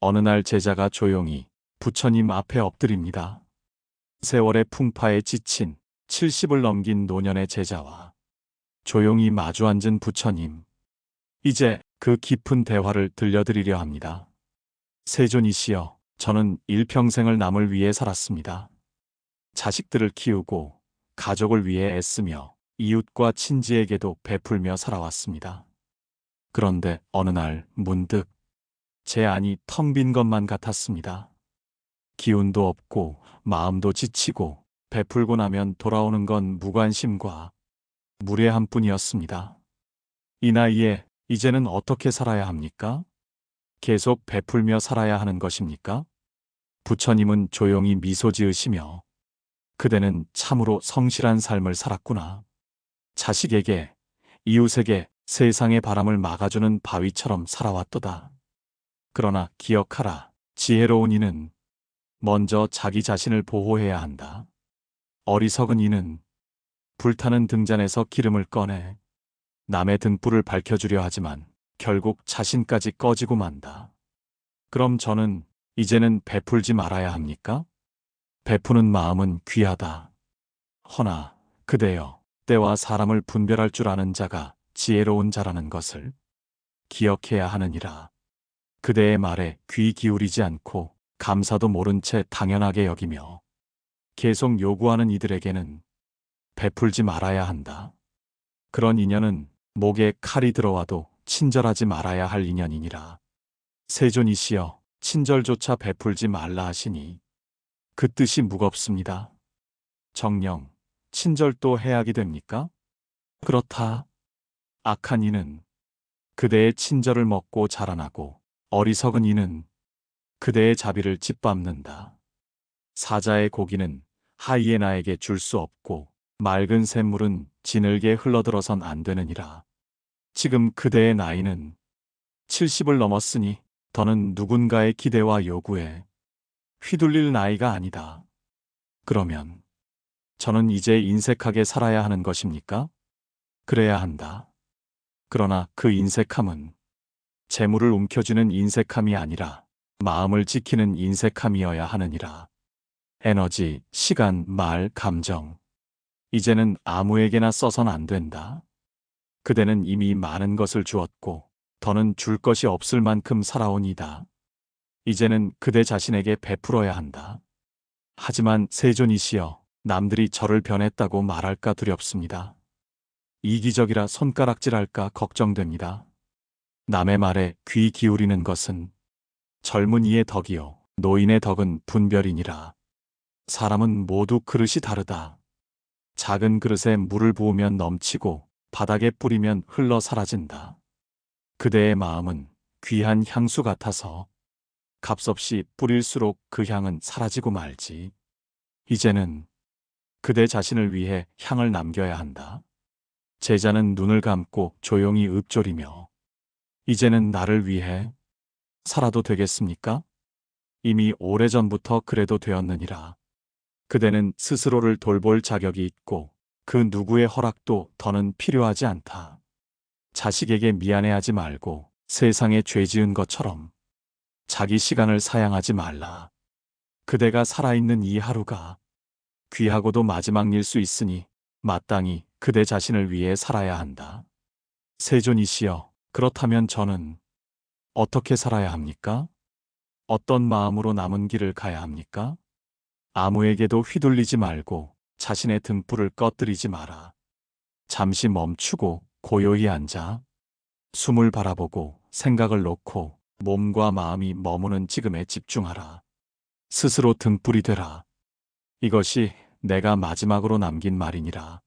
어느 날 제자가 조용히 부처님 앞에 엎드립니다. 세월의 풍파에 지친 70을 넘긴 노년의 제자와 조용히 마주 앉은 부처님. 이제 그 깊은 대화를 들려드리려 합니다. 세존이시여, 저는 일평생을 남을 위해 살았습니다. 자식들을 키우고 가족을 위해 애쓰며 이웃과 친지에게도 베풀며 살아왔습니다. 그런데 어느 날 문득 제 안이 텅 빈 것만 같았습니다. 기운도 없고 마음도 지치고 베풀고 나면 돌아오는 건 무관심과 무례함 뿐이었습니다. 이 나이에 이제는 어떻게 살아야 합니까? 계속 베풀며 살아야 하는 것입니까? 부처님은 조용히 미소 지으시며 그대는 참으로 성실한 삶을 살았구나. 자식에게, 이웃에게 세상의 바람을 막아주는 바위처럼 살아왔도다. 그러나 기억하라. 지혜로운 이는 먼저 자기 자신을 보호해야 한다. 어리석은 이는 불타는 등잔에서 기름을 꺼내 남의 등불을 밝혀주려 하지만 결국 자신까지 꺼지고 만다. 그럼 저는 이제는 베풀지 말아야 합니까? 베푸는 마음은 귀하다. 허나 그대여, 때와 사람을 분별할 줄 아는 자가 지혜로운 자라는 것을 기억해야 하느니라. 그대의 말에 귀 기울이지 않고 감사도 모른 채 당연하게 여기며 계속 요구하는 이들에게는 베풀지 말아야 한다. 그런 인연은 목에 칼이 들어와도 친절하지 말아야 할 인연이니라. 세존이시여, 친절조차 베풀지 말라 하시니 그 뜻이 무겁습니다. 정녕, 친절도 해악이 됩니까? 그렇다. 악한 이는 그대의 친절을 먹고 자라나고 어리석은 이는 그대의 자비를 짓밟는다. 사자의 고기는 하이에나에게 줄 수 없고 맑은 샘물은 진흙에 흘러들어선 안 되느니라. 지금 그대의 나이는 70을 넘었으니 더는 누군가의 기대와 요구에 휘둘릴 나이가 아니다. 그러면 저는 이제 인색하게 살아야 하는 것입니까? 그래야 한다. 그러나 그 인색함은 재물을 움켜쥐는 인색함이 아니라 마음을 지키는 인색함이어야 하느니라. 에너지, 시간, 말, 감정. 이제는 아무에게나 써선 안 된다. 그대는 이미 많은 것을 주었고 더는 줄 것이 없을 만큼 살아오니다. 이제는 그대 자신에게 베풀어야 한다. 하지만 세존이시여, 남들이 저를 변했다고 말할까 두렵습니다. 이기적이라 손가락질할까 걱정됩니다. 남의 말에 귀 기울이는 것은 젊은이의 덕이요 노인의 덕은 분별이니라. 사람은 모두 그릇이 다르다. 작은 그릇에 물을 부으면 넘치고 바닥에 뿌리면 흘러 사라진다. 그대의 마음은 귀한 향수 같아서 값없이 뿌릴수록 그 향은 사라지고 말지. 이제는 그대 자신을 위해 향을 남겨야 한다. 제자는 눈을 감고 조용히 읊조리며 이제는 나를 위해 살아도 되겠습니까? 이미 오래전부터 그래도 되었느니라. 그대는 스스로를 돌볼 자격이 있고 그 누구의 허락도 더는 필요하지 않다. 자식에게 미안해하지 말고 세상에 죄 지은 것처럼 자기 시간을 사양하지 말라. 그대가 살아있는 이 하루가 귀하고도 마지막 일 수 있으니 마땅히 그대 자신을 위해 살아야 한다. 세존이시여, 그렇다면 저는 어떻게 살아야 합니까? 어떤 마음으로 남은 길을 가야 합니까? 아무에게도 휘둘리지 말고 자신의 등불을 꺼뜨리지 마라. 잠시 멈추고 고요히 앉아 숨을 바라보고 생각을 놓고 몸과 마음이 머무는 지금에 집중하라. 스스로 등불이 되라. 이것이 내가 마지막으로 남긴 말이니라.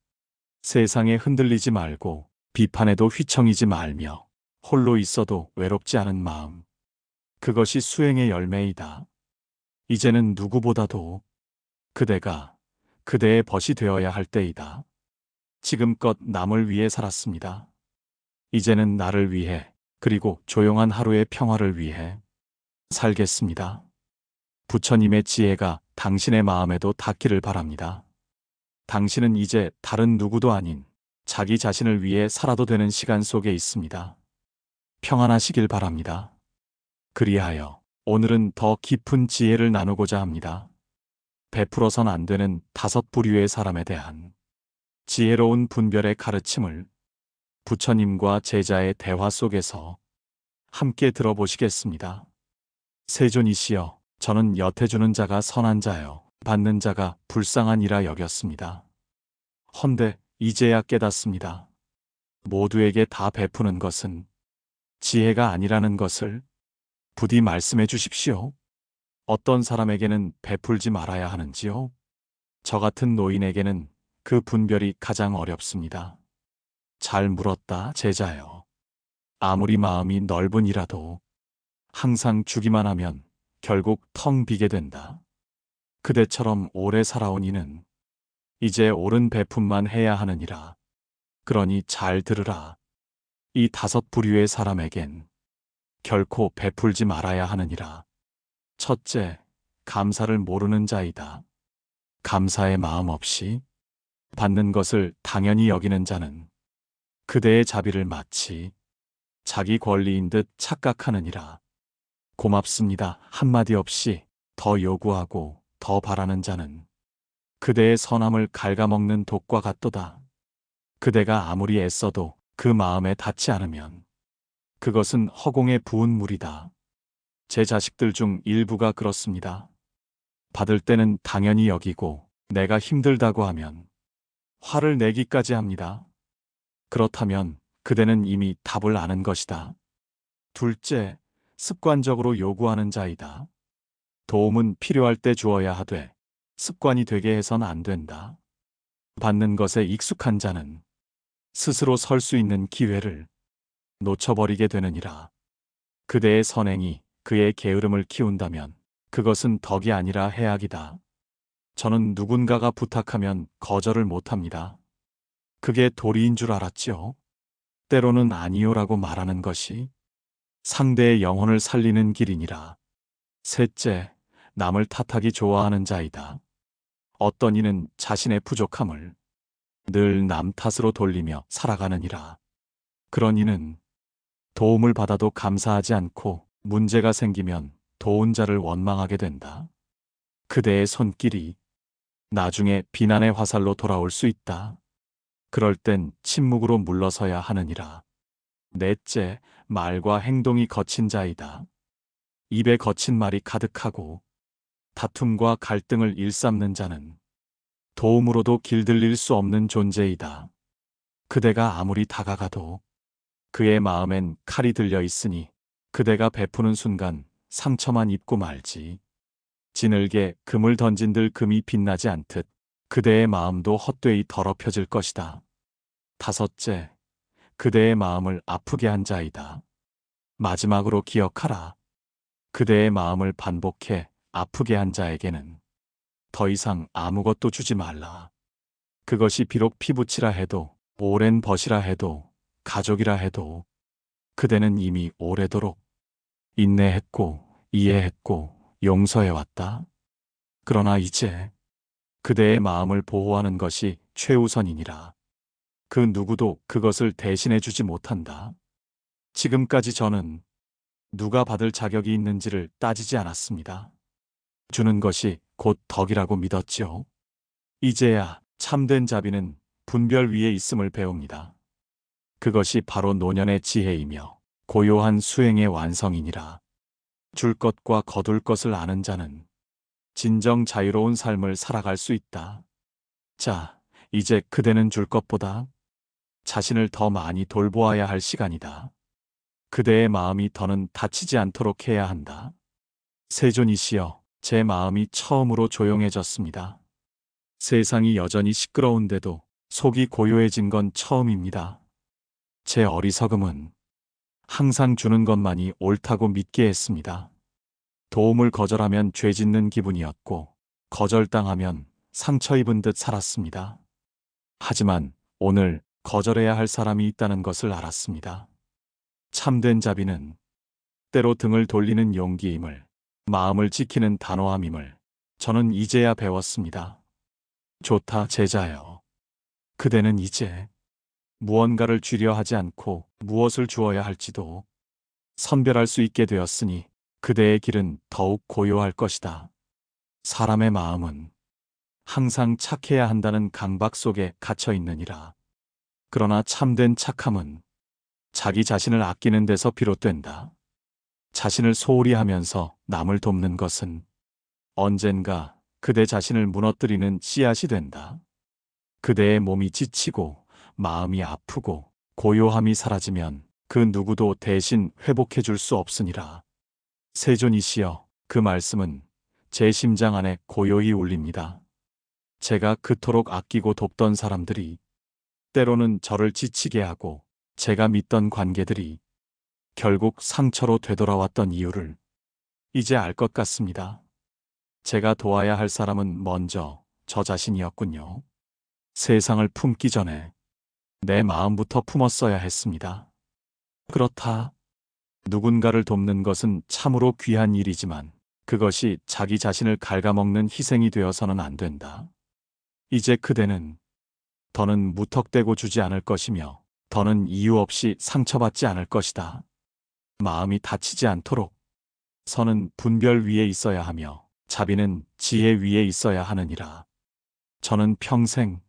세상에 흔들리지 말고 비판에도 휘청이지 말며 홀로 있어도 외롭지 않은 마음. 그것이 수행의 열매이다. 이제는 누구보다도 그대가 그대의 벗이 되어야 할 때이다. 지금껏 남을 위해 살았습니다. 이제는 나를 위해 그리고 조용한 하루의 평화를 위해 살겠습니다. 부처님의 지혜가 당신의 마음에도 닿기를 바랍니다. 당신은 이제 다른 누구도 아닌 자기 자신을 위해 살아도 되는 시간 속에 있습니다. 평안하시길 바랍니다. 그리하여 오늘은 더 깊은 지혜를 나누고자 합니다. 베풀어선 안 되는 5부류의 사람에 대한 지혜로운 분별의 가르침을 부처님과 제자의 대화 속에서 함께 들어보시겠습니다. 세존이시여, 저는 엿해주는 자가 선한 자요, 받는 자가 불쌍한 이라 여겼습니다. 헌데 이제야 깨닫습니다. 모두에게 다 베푸는 것은 지혜가 아니라는 것을 부디 말씀해 주십시오. 어떤 사람에게는 베풀지 말아야 하는지요? 저 같은 노인에게는 그 분별이 가장 어렵습니다. 잘 물었다, 제자여. 아무리 마음이 넓은이라도 항상 주기만 하면 결국 텅 비게 된다. 그대처럼 오래 살아온 이는 이제 옳은 베품만 해야 하느니라. 그러니 잘 들으라. 이 5부류의 사람에겐 결코 베풀지 말아야 하느니라. 첫째, 감사를 모르는 자이다. 감사의 마음 없이 받는 것을 당연히 여기는 자는 그대의 자비를 마치 자기 권리인 듯 착각하느니라. 고맙습니다 한마디 없이 더 요구하고 더 바라는 자는 그대의 선함을 갉아먹는 독과 같도다. 그대가 아무리 애써도 그 마음에 닿지 않으면 그것은 허공에 부은 물이다. 제 자식들 중 일부가 그렇습니다. 받을 때는 당연히 여기고 내가 힘들다고 하면 화를 내기까지 합니다. 그렇다면 그대는 이미 답을 아는 것이다. 둘째, 습관적으로 요구하는 자이다. 도움은 필요할 때 주어야 하되 습관이 되게 해선 안 된다. 받는 것에 익숙한 자는 스스로 설 수 있는 기회를 놓쳐버리게 되느니라. 그대의 선행이 그의 게으름을 키운다면 그것은 덕이 아니라 해악이다. 저는 누군가가 부탁하면 거절을 못합니다. 그게 도리인 줄 알았지요. 때로는 아니요라고 말하는 것이 상대의 영혼을 살리는 길이니라. 셋째, 남을 탓하기 좋아하는 자이다. 어떤 이는 자신의 부족함을 늘 남 탓으로 돌리며 살아가느니라. 그런 이는 도움을 받아도 감사하지 않고 문제가 생기면 도운 자를 원망하게 된다. 그대의 손길이 나중에 비난의 화살로 돌아올 수 있다. 그럴 땐 침묵으로 물러서야 하느니라. 넷째, 말과 행동이 거친 자이다. 입에 거친 말이 가득하고 다툼과 갈등을 일삼는 자는 도움으로도 길들일 수 없는 존재이다. 그대가 아무리 다가가도 그의 마음엔 칼이 들려 있으니 그대가 베푸는 순간 상처만 입고 말지. 지늘게 금을 던진들 금이 빛나지 않듯 그대의 마음도 헛되이 더럽혀질 것이다. 다섯째, 그대의 마음을 아프게 한 자이다. 마지막으로 기억하라. 그대의 마음을 반복해 아프게 한 자에게는 더 이상 아무것도 주지 말라. 그것이 비록 피부치라 해도, 오랜 벗이라 해도, 가족이라 해도 그대는 이미 오래도록 인내했고 이해했고 용서해왔다. 그러나 이제 그대의 마음을 보호하는 것이 최우선이니라. 그 누구도 그것을 대신해 주지 못한다. 지금까지 저는 누가 받을 자격이 있는지를 따지지 않았습니다. 주는 것이 곧 덕이라고 믿었지요. 이제야 참된 자비는 분별 위에 있음을 배웁니다. 그것이 바로 노년의 지혜이며 고요한 수행의 완성이니라. 줄 것과 거둘 것을 아는 자는 진정 자유로운 삶을 살아갈 수 있다. 자, 이제 그대는 줄 것보다 자신을 더 많이 돌보아야 할 시간이다. 그대의 마음이 더는 다치지 않도록 해야 한다. 세존이시여, 제 마음이 처음으로 조용해졌습니다. 세상이 여전히 시끄러운데도 속이 고요해진 건 처음입니다. 제 어리석음은 항상 주는 것만이 옳다고 믿게 했습니다. 도움을 거절하면 죄 짓는 기분이었고 거절당하면 상처 입은 듯 살았습니다. 하지만 오늘 거절해야 할 사람이 있다는 것을 알았습니다. 참된 자비는 때로 등을 돌리는 용기임을, 마음을 지키는 단호함임을 저는 이제야 배웠습니다. 좋다, 제자여. 그대는 이제 무언가를 주려 하지 않고 무엇을 주어야 할지도 선별할 수 있게 되었으니 그대의 길은 더욱 고요할 것이다. 사람의 마음은 항상 착해야 한다는 강박 속에 갇혀 있느니라. 그러나 참된 착함은 자기 자신을 아끼는 데서 비롯된다. 자신을 소홀히 하면서 남을 돕는 것은 언젠가 그대 자신을 무너뜨리는 씨앗이 된다. 그대의 몸이 지치고 마음이 아프고 고요함이 사라지면 그 누구도 대신 회복해 줄 수 없으니라. 세존이시여, 그 말씀은 제 심장 안에 고요히 울립니다. 제가 그토록 아끼고 돕던 사람들이 때로는 저를 지치게 하고 제가 믿던 관계들이 결국 상처로 되돌아왔던 이유를 이제 알 것 같습니다. 제가 도와야 할 사람은 먼저 저 자신이었군요. 세상을 품기 전에 내 마음부터 품었어야 했습니다. 그렇다. 누군가를 돕는 것은 참으로 귀한 일이지만 그것이 자기 자신을 갉아먹는 희생이 되어서는 안 된다. 이제 그대는 더는 무턱대고 주지 않을 것이며 더는 이유 없이 상처받지 않을 것이다. 마음이 다치지 않도록 선은 분별 위에 있어야 하며 자비는 지혜 위에 있어야 하느니라. 저는 평생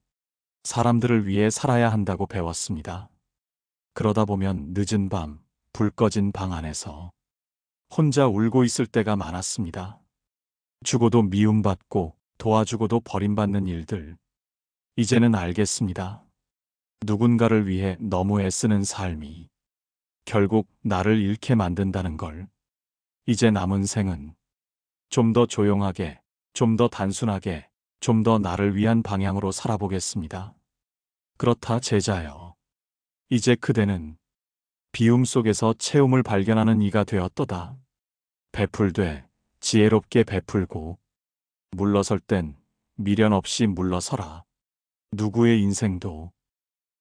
사람들을 위해 살아야 한다고 배웠습니다. 그러다 보면 늦은 밤, 불 꺼진 방 안에서 혼자 울고 있을 때가 많았습니다. 주고도 미움받고 도와주고도 버림받는 일들. 이제는 알겠습니다. 누군가를 위해 너무 애쓰는 삶이 결국 나를 잃게 만든다는 걸. 이제 남은 생은 좀 더 조용하게, 좀 더 단순하게, 좀 더 나를 위한 방향으로 살아보겠습니다. 그렇다 제자여. 이제 그대는 비움 속에서 채움을 발견하는 이가 되었도다. 베풀되 지혜롭게 베풀고 물러설 땐 미련 없이 물러서라. 누구의 인생도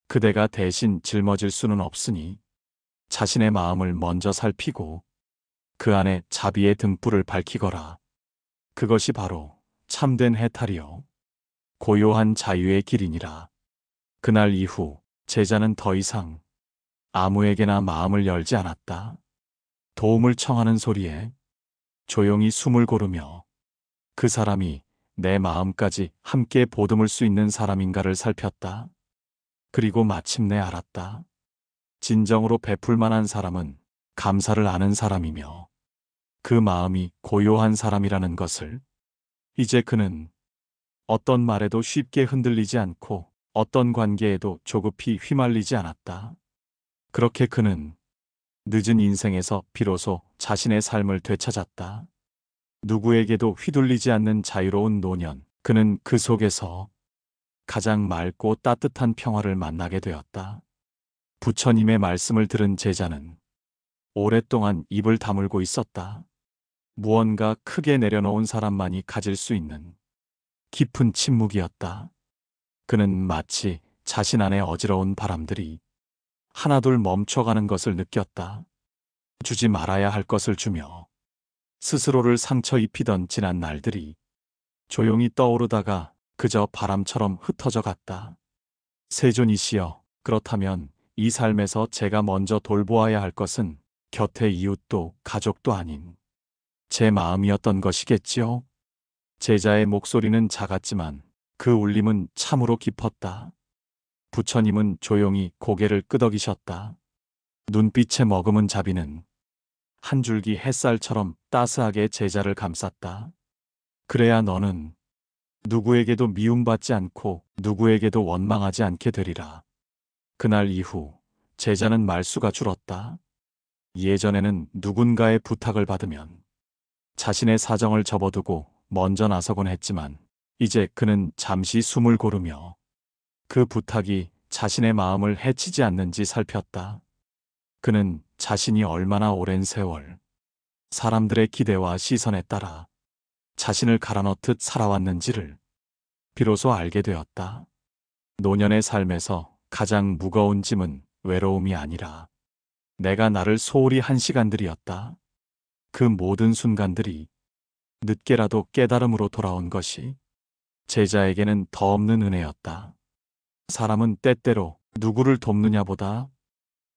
그대가 대신 짊어질 수는 없으니 자신의 마음을 먼저 살피고 그 안에 자비의 등불을 밝히거라. 그것이 바로 참된 해탈이요 고요한 자유의 길이니라. 그날 이후 제자는 더 이상 아무에게나 마음을 열지 않았다. 도움을 청하는 소리에 조용히 숨을 고르며 그 사람이 내 마음까지 함께 보듬을 수 있는 사람인가를 살폈다. 그리고 마침내 알았다. 진정으로 베풀 만한 사람은 감사를 아는 사람이며 그 마음이 고요한 사람이라는 것을. 이제 그는 어떤 말에도 쉽게 흔들리지 않고 어떤 관계에도 조급히 휘말리지 않았다. 그렇게 그는 늦은 인생에서 비로소 자신의 삶을 되찾았다. 누구에게도 휘둘리지 않는 자유로운 노년. 그는 그 속에서 가장 맑고 따뜻한 평화를 만나게 되었다. 부처님의 말씀을 들은 제자는 오랫동안 입을 다물고 있었다. 무언가 크게 내려놓은 사람만이 가질 수 있는 깊은 침묵이었다. 그는 마치 자신 안에 어지러운 바람들이 하나둘 멈춰가는 것을 느꼈다. 주지 말아야 할 것을 주며 스스로를 상처 입히던 지난 날들이 조용히 떠오르다가 그저 바람처럼 흩어져 갔다. 세존이시여, 그렇다면 이 삶에서 제가 먼저 돌보아야 할 것은 곁의 이웃도 가족도 아닌 제 마음이었던 것이겠지요? 제자의 목소리는 작았지만 그 울림은 참으로 깊었다. 부처님은 조용히 고개를 끄덕이셨다. 눈빛에 머금은 자비는 한 줄기 햇살처럼 따스하게 제자를 감쌌다. 그래야 너는 누구에게도 미움받지 않고 누구에게도 원망하지 않게 되리라. 그날 이후 제자는 말수가 줄었다. 예전에는 누군가의 부탁을 받으면 자신의 사정을 접어두고 먼저 나서곤 했지만 이제 그는 잠시 숨을 고르며 그 부탁이 자신의 마음을 해치지 않는지 살폈다. 그는 자신이 얼마나 오랜 세월 사람들의 기대와 시선에 따라 자신을 갈아넣듯 살아왔는지를 비로소 알게 되었다. 노년의 삶에서 가장 무거운 짐은 외로움이 아니라 내가 나를 소홀히 한 시간들이었다. 그 모든 순간들이 늦게라도 깨달음으로 돌아온 것이 제자에게는 더 없는 은혜였다. 사람은 때때로 누구를 돕느냐보다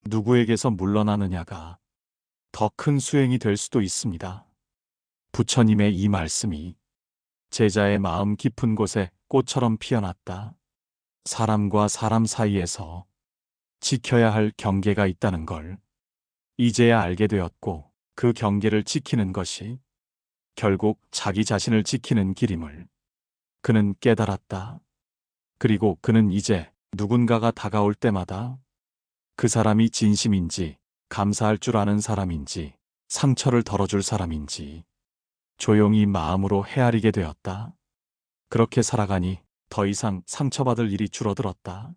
누구에게서 물러나느냐가 더 큰 수행이 될 수도 있습니다. 부처님의 이 말씀이 제자의 마음 깊은 곳에 꽃처럼 피어났다. 사람과 사람 사이에서 지켜야 할 경계가 있다는 걸 이제야 알게 되었고, 그 경계를 지키는 것이 결국 자기 자신을 지키는 길임을 그는 깨달았다. 그리고 그는 이제 누군가가 다가올 때마다 그 사람이 진심인지, 감사할 줄 아는 사람인지, 상처를 덜어줄 사람인지 조용히 마음으로 헤아리게 되었다. 그렇게 살아가니 더 이상 상처받을 일이 줄어들었다.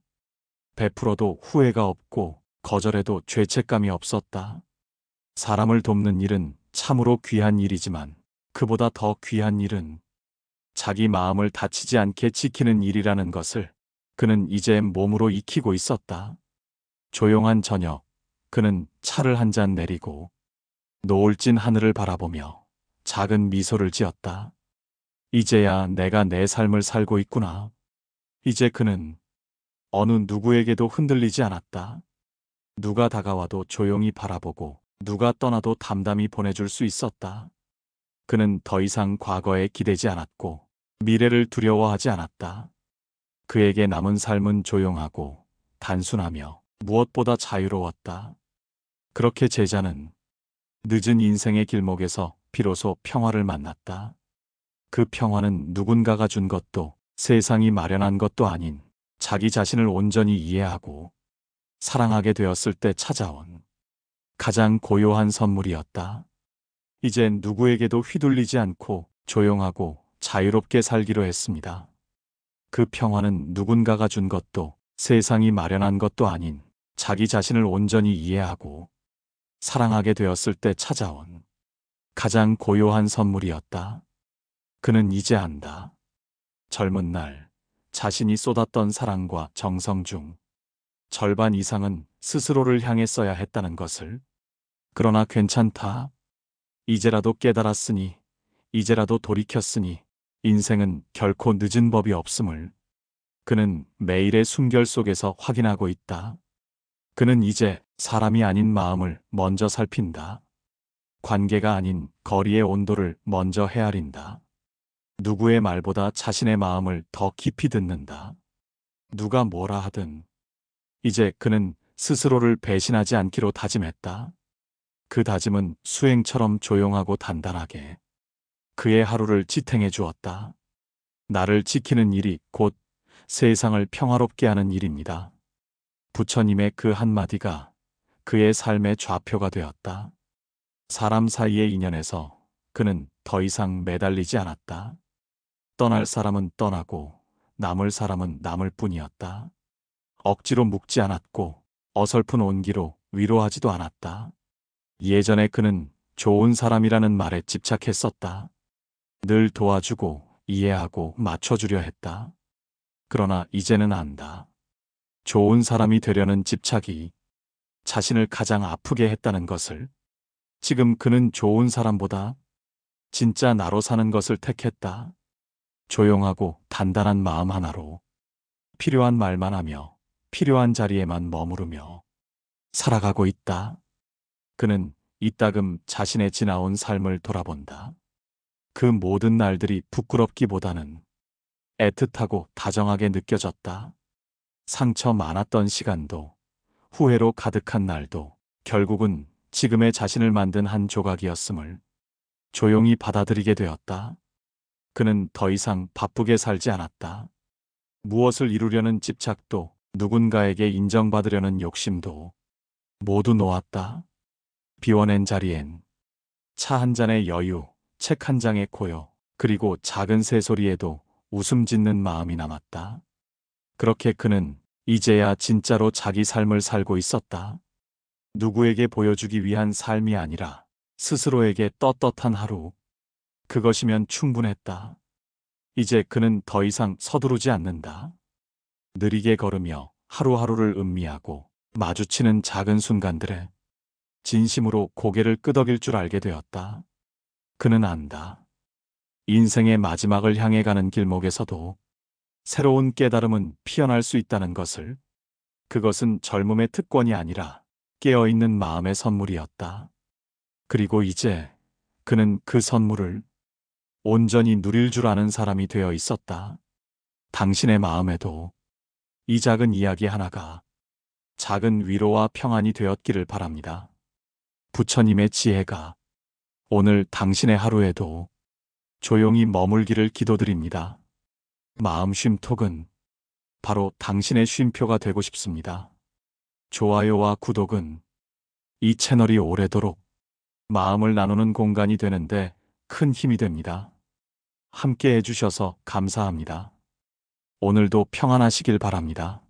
베풀어도 후회가 없고 거절해도 죄책감이 없었다. 사람을 돕는 일은 참으로 귀한 일이지만 그보다 더 귀한 일은 자기 마음을 다치지 않게 지키는 일이라는 것을 그는 이제 몸으로 익히고 있었다. 조용한 저녁, 그는 차를 한 잔 내리고 노을진 하늘을 바라보며 작은 미소를 지었다. 이제야 내가 내 삶을 살고 있구나. 이제 그는 어느 누구에게도 흔들리지 않았다. 누가 다가와도 조용히 바라보고 누가 떠나도 담담히 보내줄 수 있었다. 그는 더 이상 과거에 기대지 않았고 미래를 두려워하지 않았다. 그에게 남은 삶은 조용하고 단순하며 무엇보다 자유로웠다. 그렇게 제자는 늦은 인생의 길목에서 비로소 평화를 만났다. 그 평화는 누군가가 준 것도 세상이 마련한 것도 아닌 자기 자신을 온전히 이해하고 사랑하게 되었을 때 찾아온 가장 고요한 선물이었다. 이젠 누구에게도 휘둘리지 않고 조용하고 자유롭게 살기로 했습니다. 그 평화는 누군가가 준 것도 세상이 마련한 것도 아닌 자기 자신을 온전히 이해하고 사랑하게 되었을 때 찾아온 가장 고요한 선물이었다. 그는 이제 안다. 젊은 날 자신이 쏟았던 사랑과 정성 중 절반 이상은 스스로를 향해 써야 했다는 것을. 그러나 괜찮다. 이제라도 깨달았으니, 이제라도 돌이켰으니 인생은 결코 늦은 법이 없음을 그는 매일의 숨결 속에서 확인하고 있다. 그는 이제 사람이 아닌 마음을 먼저 살핀다. 관계가 아닌 거리의 온도를 먼저 헤아린다. 누구의 말보다 자신의 마음을 더 깊이 듣는다. 누가 뭐라 하든 이제 그는 스스로를 배신하지 않기로 다짐했다. 그 다짐은 수행처럼 조용하고 단단하게 그의 하루를 지탱해 주었다. 나를 지키는 일이 곧 세상을 평화롭게 하는 일입니다. 부처님의 그 한마디가 그의 삶의 좌표가 되었다. 사람 사이의 인연에서 그는 더 이상 매달리지 않았다. 떠날 사람은 떠나고 남을 사람은 남을 뿐이었다. 억지로 묶지 않았고 어설픈 온기로 위로하지도 않았다. 예전에 그는 좋은 사람이라는 말에 집착했었다. 늘 도와주고 이해하고 맞춰주려 했다. 그러나 이제는 안다. 좋은 사람이 되려는 집착이 자신을 가장 아프게 했다는 것을. 지금 그는 좋은 사람보다 진짜 나로 사는 것을 택했다. 조용하고 단단한 마음 하나로 필요한 말만 하며 필요한 자리에만 머무르며 살아가고 있다. 그는 이따금 자신의 지나온 삶을 돌아본다. 그 모든 날들이 부끄럽기보다는 애틋하고 다정하게 느껴졌다. 상처 많았던 시간도, 후회로 가득한 날도 결국은 지금의 자신을 만든 한 조각이었음을 조용히 받아들이게 되었다. 그는 더 이상 바쁘게 살지 않았다. 무엇을 이루려는 집착도 누군가에게 인정받으려는 욕심도 모두 놓았다. 비워낸 자리엔 차 한 잔의 여유, 책 한 장의 고요, 그리고 작은 새소리에도 웃음 짓는 마음이 남았다. 그렇게 그는 이제야 진짜로 자기 삶을 살고 있었다. 누구에게 보여주기 위한 삶이 아니라 스스로에게 떳떳한 하루. 그것이면 충분했다. 이제 그는 더 이상 서두르지 않는다. 느리게 걸으며 하루하루를 음미하고 마주치는 작은 순간들에 진심으로 고개를 끄덕일 줄 알게 되었다. 그는 안다. 인생의 마지막을 향해 가는 길목에서도 새로운 깨달음은 피어날 수 있다는 것을. 그것은 젊음의 특권이 아니라 깨어있는 마음의 선물이었다. 그리고 이제 그는 그 선물을 온전히 누릴 줄 아는 사람이 되어 있었다. 당신의 마음에도 이 작은 이야기 하나가 작은 위로와 평안이 되었기를 바랍니다. 부처님의 지혜가 오늘 당신의 하루에도 조용히 머물기를 기도드립니다. 마음 쉼톡은 바로 당신의 쉼표가 되고 싶습니다. 좋아요와 구독은 이 채널이 오래도록 마음을 나누는 공간이 되는데 큰 힘이 됩니다. 함께 해주셔서 감사합니다. 오늘도 평안하시길 바랍니다.